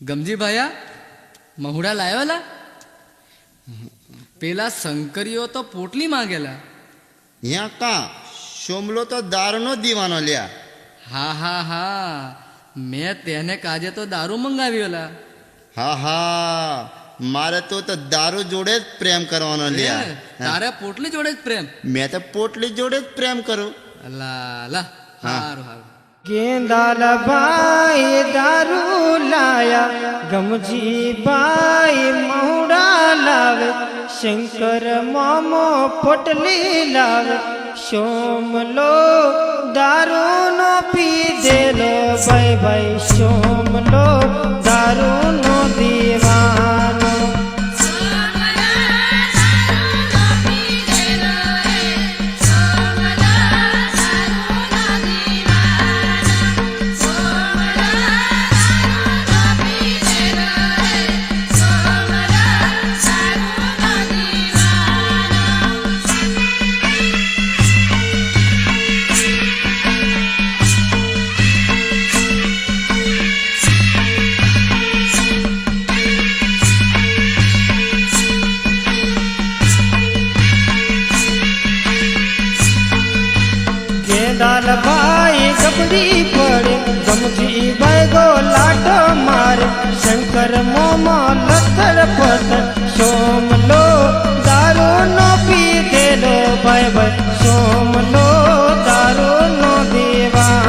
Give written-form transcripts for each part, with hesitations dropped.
गमजी भाया महुड़ा लायोला पेला शंकरियो तो पोटली मांगेला यहाँ का शोमलो तो दारूनो दीवानो लिया। हाँ हाँ हाँ मैं तेने काजे तो दारू मंगाव्योला। हाँ हाँ मारे तो दारू जोड़े ज प्रेम करवानो लिया। तारे पोटली जोड़े ज प्रेम मैं तो पोटली जोड़े ज प्रेम करूं। अल्लाह ला हारू हारू गेंदाल भाई दारू लाया गमजी भाई महुड़ा लावे शंकर मामो पोटली लावे सोम लो दारू नो पी दे लो भाई भाई सोम लो दारू नो दीवानो गेंदाल भाई गबड़ी पड़े गमजी भाई गो लाटो मारे शंकर मोमो लत्थर पत्थर सोम लो दारू नो पी दे लो भाई भाई सोम लो दारू नो दीवानो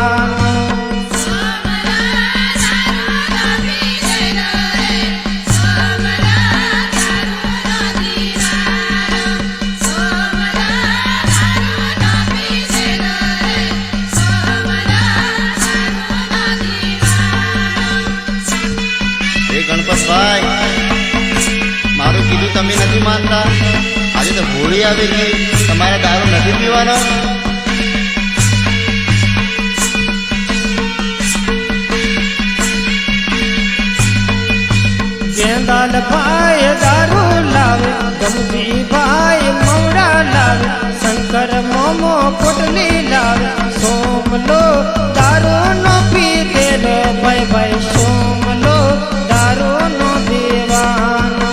गणपत भाई मारू कीधु तमे नहीं मानता आज तो होली आवेगी तमारे दारू नहीं पीवानो। गेंदाल भाई दारू लावे गमजी भाई मौड़ा लावे शंकर मोमो पोटली लावे सोम लो दारू नो पी दे लो भाई भाई सोम लो दारू नो दीवानो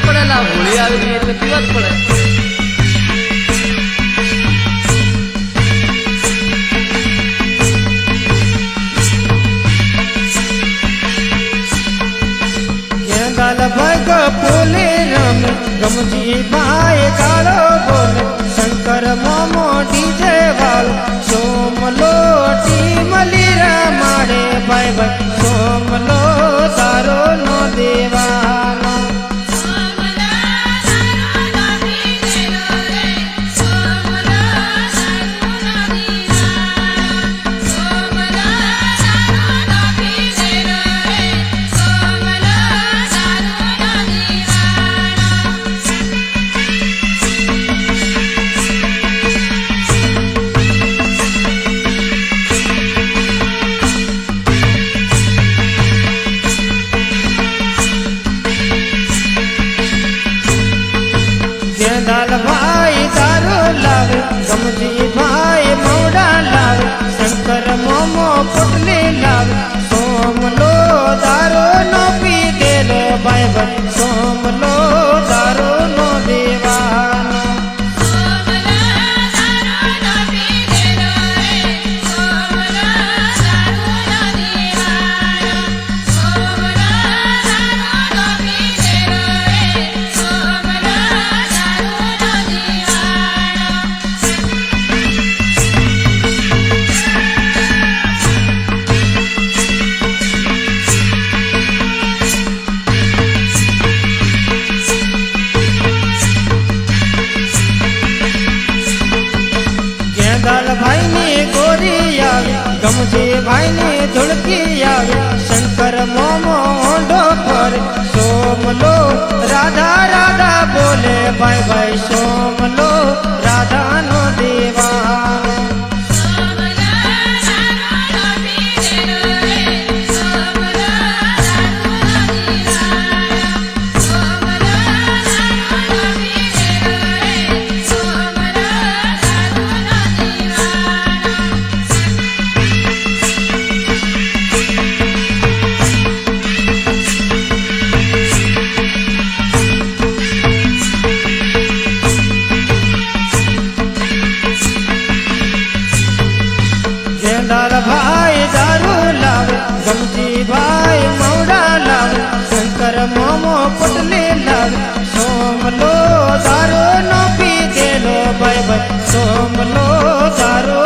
पड़ेला होली आवेगी એટલે પીવા જ પડે। गेंदाल भाई को बोले रम गमजी भाई गालो बोले शंकर मोमो डीजे वाल सोम लो टीम लीरा मारे भाई भाई सोम लो दारो नो दीवानो गेंदाल भाई दारू लावे गमजी भाई मौड़ा लावे शंकर मोमो पोटली लावे सोम लो दारू नो पी दे लो भाई भाई सोम लो दारू नो दीवानो गेंदाल भाई ने गोरी आवे गमजी भाई ने धुड़की आवे शंकर मोमो ओंडो पर सोम लो राधा राधा बोले भाई भाई सोम लो राधा नो दीवानो કૃષ્ણલાલ ભાઈ દારૂ લાવે ગમજી ભાઈ મવડા લાવે શંકર મોમો પોટલી લાવે સોમલો દારૂ નો પીધેલો ભાઈ ભાઈ સોમલો દારૂ